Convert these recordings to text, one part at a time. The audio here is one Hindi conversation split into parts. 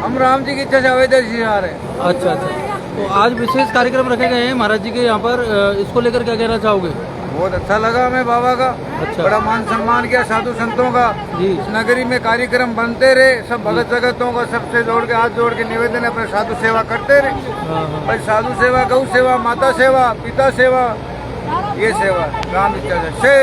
हम राम जी की इच्छा से आवेदन जी आ रहे हैं। अच्छा अच्छा, तो आज विशेष कार्यक्रम रखे गए हैं महाराज जी के यहाँ पर, इसको लेकर क्या कहना चाहोगे? बहुत अच्छा लगा हमें बाबा का। अच्छा। बड़ा मान सम्मान किया साधु संतों का जी। इस नगरी में कार्यक्रम बनते रहे। सब भगत जगतों का सबसे जोड़ के हाथ जोड़ के निवेदन अपने साधु सेवा करते रहे। भाई साधु सेवा, गौ सेवा, माता सेवा, पिता सेवा, ये सेवा राम इच्छा से।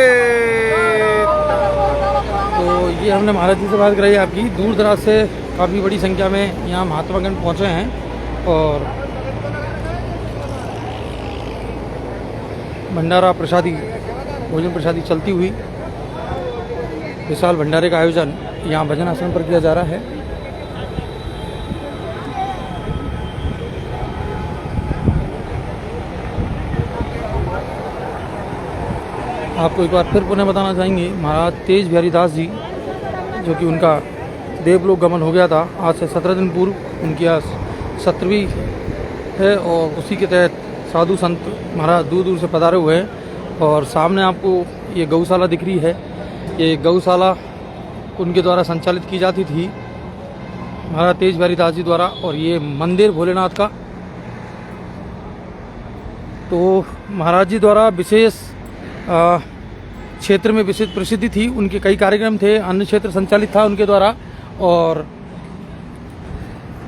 तो ये हमने महाराज जी से बात कराई आपकी। दूर दराज से काफ़ी बड़ी संख्या में यहाँ महात्मागण पहुँचे हैं और भंडारा प्रसादी, भोजन प्रसादी चलती हुई विशाल भंडारे का आयोजन यहाँ भजन आश्रम पर किया जा रहा है। आपको एक बार फिर पुनः बताना चाहेंगे, महाराज तेज बिहारी दास जी, जो कि उनका देवलोक गमन हो गया था आज से 17 दिन पूर्व, उनकी आज 17वीं है और उसी के तहत साधु संत महाराज दूर दूर से पधारे हुए हैं। और सामने आपको ये गौशाला दिख रही है, ये गौशाला उनके द्वारा संचालित की जाती थी महाराज तेज बिहारी दास जी द्वारा। और ये मंदिर भोलेनाथ का तो महाराज जी द्वारा विशेष क्षेत्र में विशेष प्रसिद्धि थी, उनके कई कार्यक्रम थे, अन्य क्षेत्र संचालित था उनके द्वारा और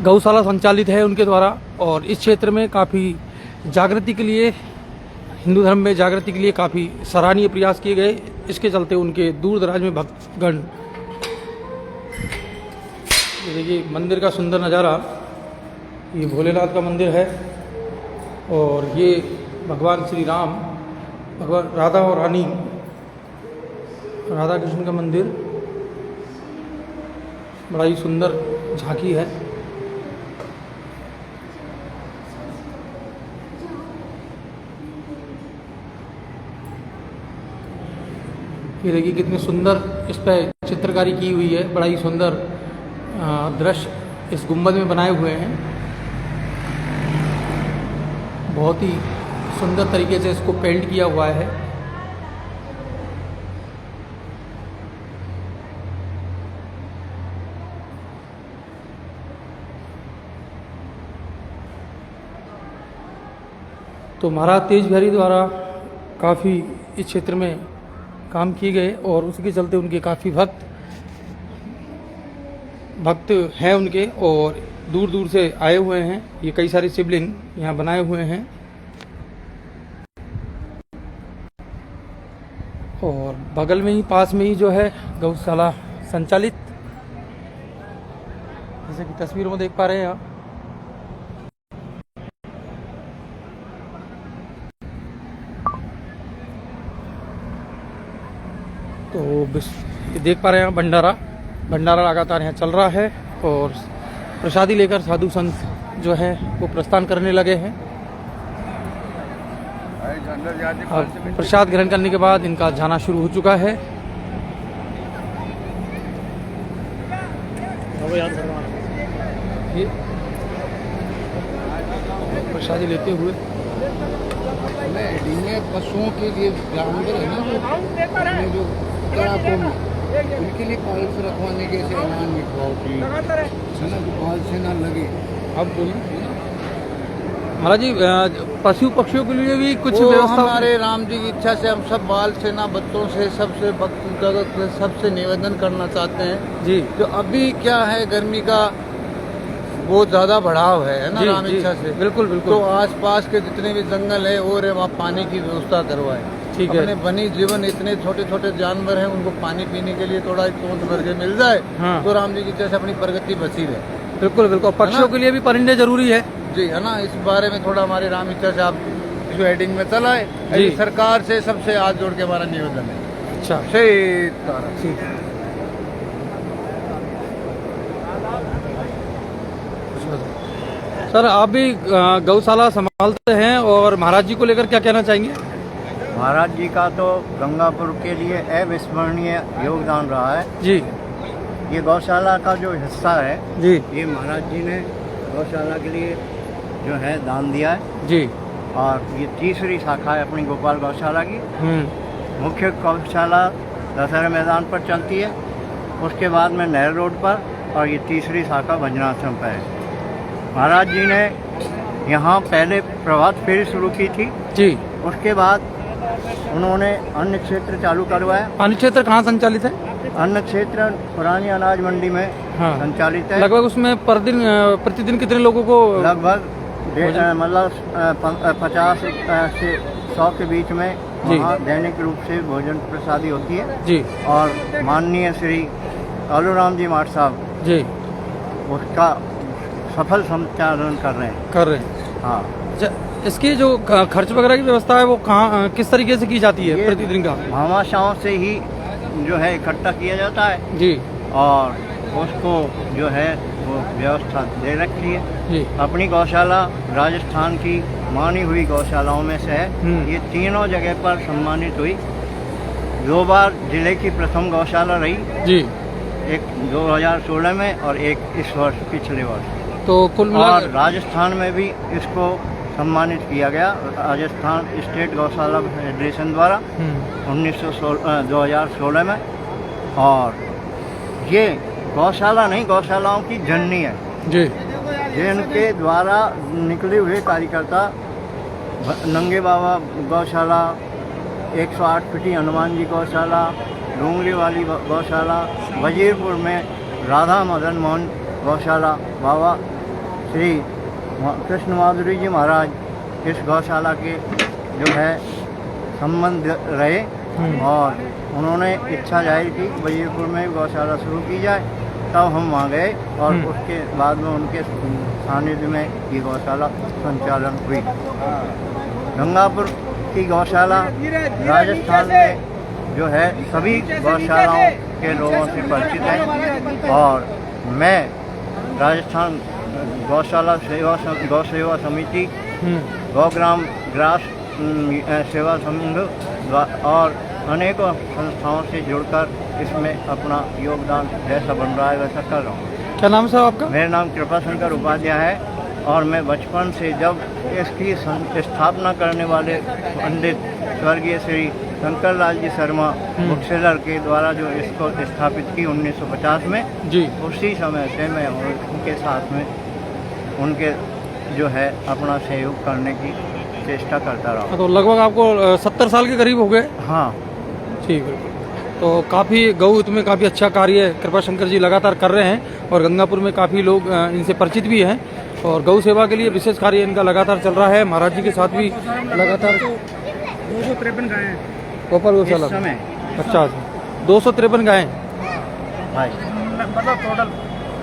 गौशाला संचालित है उनके द्वारा। और इस क्षेत्र में काफ़ी जागृति के लिए, हिंदू धर्म में जागृति के लिए काफ़ी सराहनीय प्रयास किए गए। इसके चलते उनके दूर दराज में भक्तगण, ये देखिए मंदिर का सुंदर नज़ारा, ये भोलेनाथ का मंदिर है और ये भगवान श्री राम, भगवान राधा और रानी राधा कृष्ण का मंदिर, बड़ा ही सुंदर झांकी है। ये देखिए कितनी सुंदर इस पर चित्रकारी की हुई है, बड़ा ही सुंदर दृश्य इस गुंबद में बनाए हुए हैं। बहुत ही सुंदर तरीके से इसको पेंट किया हुआ है। तो महाराज तेज बिहारी द्वारा काफ़ी इस क्षेत्र में काम किए गए और उसके चलते उनके काफ़ी भक्त हैं उनके और दूर दूर से आए हुए हैं। ये कई सारे शिवलिंग यहाँ बनाए हुए हैं और बगल में ही पास में ही जो है गौशाला संचालित, जैसे कि तस्वीरों में देख पा रहे हैं आप। तो ये देख पा रहे हैं भंडारा लगातार यहाँ चल रहा है और प्रसादी लेकर साधु संत जो है वो प्रस्थान करने लगे हैं। अब प्रसाद ग्रहण करने के बाद इनका जाना शुरू हो चुका है। ये प्रसादी लेते हुए पशुओं के लिए जानवर है ना, जो तड़ाकों में उनके लिए पाल से रखवाने के ऐसे अनाज में खवाओ की है ना, जो पाल से ना लगे। अब बोलिए महाराज जी, पशु पक्षियों के लिए भी कुछ वो व्यवस्था? हमारे राम जी की इच्छा से हम सब बाल सेना बच्चों से सबसे भक्त जगत से सबसे निवेदन करना चाहते हैं जी। जो अभी क्या है गर्मी का बहुत ज्यादा बढ़ाव है ना, राम इच्छा से बिल्कुल बिल्कुल। तो आसपास के जितने भी जंगल है और वहाँ पानी की व्यवस्था करवाए। ठीक है। अपने वन्य जीवन इतने छोटे छोटे जानवर हैं, उनको पानी पीने के लिए थोड़ा तोंत भर के मिल जाए। हाँ। तो राम जी की इच्छा से अपनी प्रगति बची रहे। बिल्कुल बिल्कुल। पक्षियों के लिए भी परिंदे जरूरी है जी, है ना। इस बारे में थोड़ा हमारे राम इच्छा से आप इसको हेडिंग में चलाए जी। सरकार से सबसे हाथ जोड़ के हमारा निवेदन है। अच्छा सीताराम। ठीक है। सर आप भी गौशाला संभालते हैं और महाराज जी को लेकर क्या कहना चाहेंगे? महाराज जी का तो गंगापुर के लिए अविस्मरणीय योगदान रहा है जी। ये गौशाला का जो हिस्सा है जी ये महाराज जी ने गौशाला के लिए जो है दान दिया है जी। और ये तीसरी शाखा है अपनी गोपाल गौशाला की। मुख्य गौशाला दशहरा मैदान पर चलती है, उसके बाद में नहर रोड पर, और ये तीसरी शाखा भजनाश्रम पर है। महाराज जी ने यहाँ पहले प्रभात फेरी शुरू की थी जी। उसके बाद उन्होंने अन्य क्षेत्र चालू करवाया। अन्य क्षेत्र कहाँ संचालित है? अन्य क्षेत्र पुरानी अनाज मंडी में हाँ। संचालित है। लगभग उसमें प्रतिदिन कितने लोगों को? लगभग मतलब 50 से 100 के बीच में वहाँ दैनिक रूप से भोजन प्रसादी होती है जी। और माननीय श्री आलूराम जी माठ साहब जी उसका सफल संचालन कर रहे हैं। हाँ। अच्छा, इसकी जो खर्च वगैरह की व्यवस्था है वो कहाँ किस तरीके से की जाती है प्रतिदिन का? भामाशाहों से ही जो है इकट्ठा किया जाता है जी। और उसको जो है वो व्यवस्था दे रखी है जी। अपनी गौशाला राजस्थान की मानी हुई गौशालाओं में से है। ये तीनों जगह पर सम्मानित हुई 2 बार जिले की प्रथम गौशाला रही, जी। एक 2016 में और एक इस वर्ष, पिछले वर्ष। तो कुल और मिला राजस्थान में भी इसको सम्मानित किया गया, राजस्थान स्टेट गौशाला फेडरेशन द्वारा 2016 में। और ये गौशाला नहीं, गौशालाओं की जननी है जी। जिनके द्वारा निकले हुए कार्यकर्ता नंगे बाबा गौशाला, 108 फीटी हनुमान जी गौशाला, डोंगली वाली गौशाला, वजीरपुर में राधा मदन मोहन गौशाला, बाबा श्री कृष्ण माधुरी जी महाराज इस गौशाला के जो है संबंध रहे और उन्होंने इच्छा जाहिर की वजीरपुर में गौशाला शुरू की जाए। तब हम वहाँ गए और उसके बाद में उनके सानिध्य में ये गौशाला संचालन हुई। गंगापुर की गौशाला राजस्थान में जो है सभी गौशालाओं के लोगों से परिचित है और मैं राजस्थान गौशाला गौ सेवा समिति, गौग्राम ग्रास सेवा संघ और अनेकों संस्थाओं से जुड़कर इसमें अपना योगदान जैसा बन रहा है वैसा कर रहा हूँ। क्या नाम साहब आपका? मेरा नाम कृपा शंकर उपाध्याय है और मैं बचपन से जब इसकी स्थापना करने वाले पंडित स्वर्गीय श्री शंकर लाल जी शर्मा बुकसेलर के द्वारा जो इसको स्थापित की 1950 में जी, उसी समय से मैं उनके साथ में उनके जो है अपना सहयोग करने की चेष्टा करता रहा। तो लगभग आपको 70 साल के करीब हो गए? हाँ ठीक है। तो काफ़ी गौ हित में काफ़ी अच्छा कार्य कृपा शंकर जी लगातार कर रहे हैं और गंगापुर में काफ़ी लोग इनसे परिचित भी हैं और गौ सेवा के लिए विशेष कार्य इनका लगातार चल रहा है। महाराज जी के साथ भी लगातार 253 गायें हैं गोपाल गौशाला इस समय। अच्छा, 253 गायें। भाई मतलब टोटल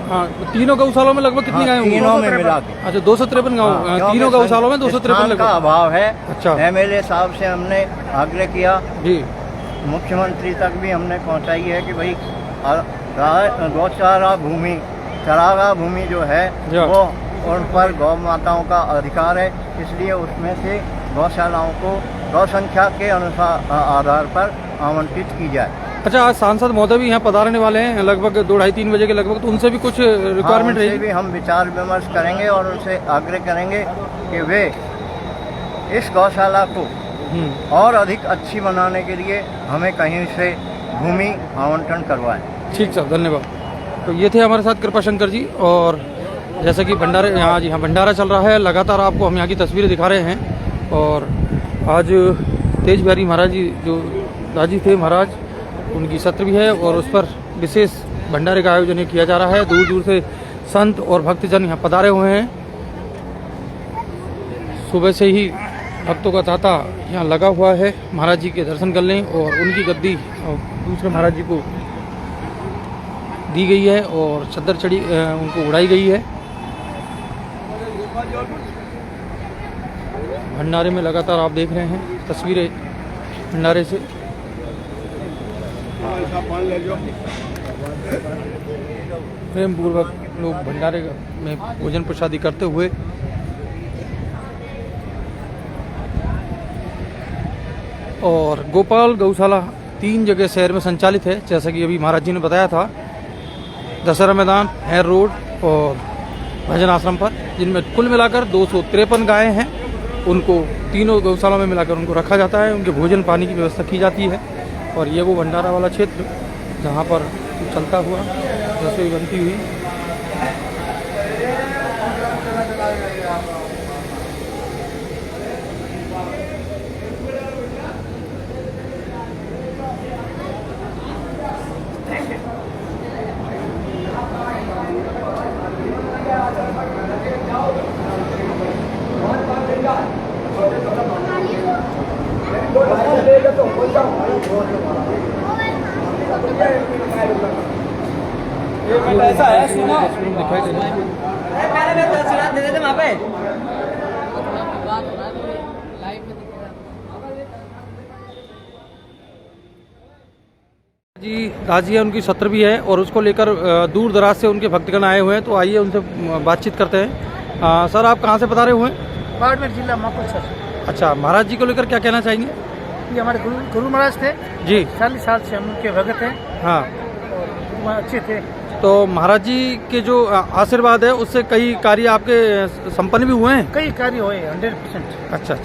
हाँ, तीनों गौशालों में लगभग कितनी गायें होंगी? तीनों में मिला के। अच्छा, 253 गाँव, क्योंकि तीनों गौशालों में 253 स्थान का लगभग। अभाव है। अच्छा। MLA साहब से हमने आग्रह किया, जी, मुख्यमंत्री तक भी हमने पहुंचाई है कि भाई गौचारा भूमि, चरागाह भूमि जो है वो उन पर गौ माताओं का अधिकार है, इसलिए उसमें से गौशालाओं को गौ संख्या के अनुसार आधार पर आवंटित की जाए। अच्छा, आज सांसद महोदय भी यहाँ पधारने वाले हैं लगभग 2-2:30-3 बजे के लगभग, तो उनसे भी कुछ रिक्वायरमेंट उनसे रहेगी? भी हम विचार विमर्श करेंगे और उनसे आग्रह करेंगे कि वे इस गौशाला को और अधिक अच्छी बनाने के लिए हमें कहीं से भूमि आवंटन करवाएं। ठीक सर, धन्यवाद। तो ये थे हमारे साथ कृपा शंकर जी और जैसा कि भंडारे यहाँ भंडारा चल रहा है, लगातार आपको हम यहाँ की तस्वीरें दिखा रहे हैं। और आज तेज बिहारी महाराज जी जो राजी थे महाराज, उनकी सत्र भी है और उस पर विशेष भंडारे का आयोजन किया जा रहा है। दूर दूर से संत और भक्तजन यहाँ पधारे हुए हैं। सुबह से ही भक्तों का तांता यहाँ लगा हुआ है महाराज जी के दर्शन कर लें और उनकी गद्दी और दूसरे महाराज जी को दी गई है और चद्दर चढ़ी उनको उड़ाई गई है। भंडारे में लगातार आप देख रहे हैं तस्वीरें भंडारे से। प्रेम पूर्वक लोग भंडारे में भोजन प्रसादी करते हुए और गोपाल गौशाला 3 जगह शहर में संचालित है, जैसा कि अभी महाराज जी ने बताया था। दशहरा मैदान, हैर रोड और भजन आश्रम पर, जिनमें कुल मिलाकर 253 गायें हैं। उनको तीनों गौशाला में मिलाकर उनको रखा जाता है, उनके भोजन पानी की व्यवस्था की जाती है। और ये वो भंडारा वाला क्षेत्र जहाँ पर चलता हुआ रसोई बनती हुई ऐसा है, सुनो दिखाई दे रहा है। पहले मैं 10 लाख दे देते वहाँ पे। जी राजी है, उनकी सत्र भी है और उसको लेकर दूर दराज से उनके भक्तगण आए हुए हैं, तो आइए उनसे बातचीत करते हैं। सर, आप कहाँ से पधारे हुए हैं? बाड़मेर जिला मापुर सर। अच्छा, महाराज जी को लेकर क्या कहना चाहेंगे? ये हमारे गुरु महाराज थे, जी 40 साल से हम उनके भगत हैं। हाँ। वहाँ अच्छे थे। तो महाराज जी के जो आशीर्वाद है उससे कई कार्य आपके संपन्न भी हुए हैं? कई कार्य हुए 100%। अच्छा।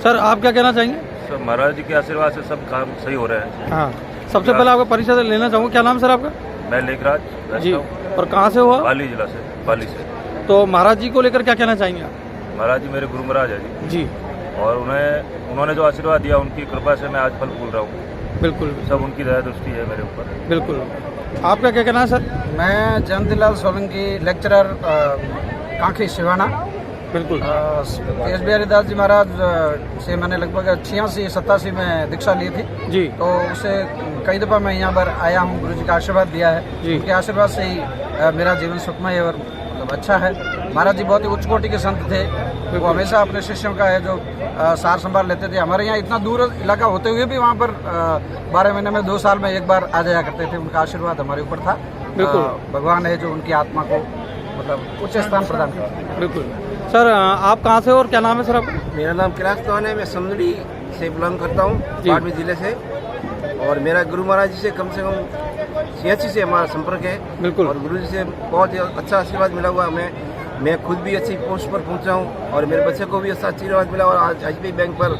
सर आप क्या कहना चाहेंगे? सर महाराज जी के आशीर्वाद से सब काम सही हो रहे हैं। हाँ। सबसे पहले आपका परिचय लेना चाहूँगा, क्या नाम सर आपका? मैं लेखराज जी। वैष्णव, और कहाँ से हुआ? पाली जिला से, पाली से। तो महाराज जी को लेकर क्या कहना चाहेंगे आप? महाराज जी मेरे गुरु महाराज है जी, जी। और उन्होंने जो आशीर्वाद दिया उनकी कृपा से मैं आज फल फूल रहा हूँ। बिल्कुल सब उनकी दया दृष्टि है मेरे ऊपर। बिल्कुल। आपका क्या कहना है सर? मैं जयंतीलाल सोलंकी, लेक्चरर कांखी सिवाना। बिल्कुल। एस बिहारी दास जी महाराज से मैंने लगभग 86-87 में दीक्षा ली थी। जी। तो उससे कई दफ़ा मैं यहाँ पर आया हूँ, गुरु जी का आशीर्वाद दिया है। जी। उनके आशीर्वाद से ही मेरा जीवन सुखमय और मतलब अच्छा है। महाराज जी बहुत ही उच्च कोटि के संत थे। वो हमेशा अपने शिष्यों का है जो सार संभाल लेते थे। हमारे यहाँ इतना दूर इलाका होते हुए भी वहाँ पर 12 महीने में 2 साल में एक बार आ जाया करते थे। उनका आशीर्वाद हमारे ऊपर था। बिल्कुल। भगवान है जो उनकी आत्मा को मतलब उच्च स्थान प्रदान करते हैं। बिल्कुल। सर आप कहाँ से हो और क्या नाम है सर आपका? मेरा नाम कैलाश चौहान है। मैं समदड़ी से बिलोंग करता हूँ, बाड़मेर जिले से। और मेरा गुरु महाराज जी से कम 86 से हमारा संपर्क है। बिल्कुल। और गुरु जी से बहुत ही अच्छा आशीर्वाद मिला हुआ। मैं खुद भी अच्छी पोस्ट पर पहुंचा हूँ और मेरे बच्चे को भी अच्छा आशीर्वाद मिला। और आज एसबीआई बैंक पर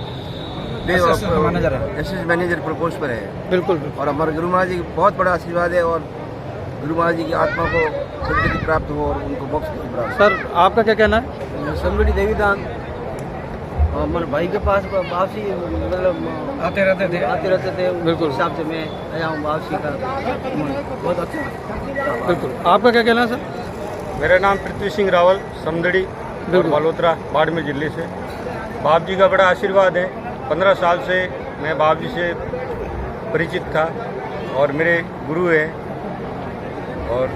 एसएस मैनेजर पर पोस्ट पर है। बिल्कुल। और हमारे गुरु महाराज जी की बहुत बड़ा आशीर्वाद है। और गुरु महाराज जी की आत्मा को सदगति प्राप्त हो और उनको मोक्ष प्राप्त। सर आपका क्या कहना है? समगढ़ी देवीदान और मेरे भाई के पास वापसी मतलब आते रहते थे। बिल्कुल। उस हिसाब से मैं आया हूँ वापसी का। बहुत अच्छा। बिल्कुल। आपका क्या कहना है सर? मेरा नाम पृथ्वी सिंह रावल, समदड़ी और बालोतरा, बाड़मेर जिले से। बाप जी का बड़ा आशीर्वाद है। 15 साल से मैं बाप जी से परिचित था और मेरे गुरु हैं। और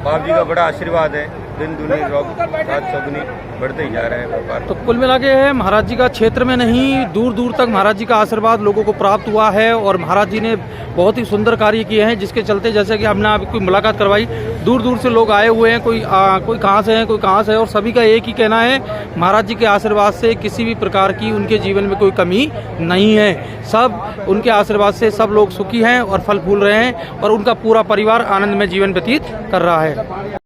बाप जी का बड़ा आशीर्वाद है। दिन दुनी रात चौगुनी बढ़ते ही जा रहा है व्यापार। तो कुल मिला के है महाराज जी का क्षेत्र में नहीं, दूर दूर तक महाराज जी का आशीर्वाद लोगों को प्राप्त हुआ है। और महाराज जी ने बहुत ही सुंदर कार्य किए हैं, जिसके चलते जैसे कि हमने आपकी मुलाकात करवाई, दूर दूर से लोग आए हुए हैं। कोई कहाँ से हैं, कोई कहाँ से है। और सभी का एक ही कहना है, महाराज जी के आशीर्वाद से किसी भी प्रकार की उनके जीवन में कोई कमी नहीं है। सब उनके आशीर्वाद से सब लोग सुखी हैं और फल फूल रहे हैं और उनका पूरा परिवार आनंद में जीवन व्यतीत कर रहा है।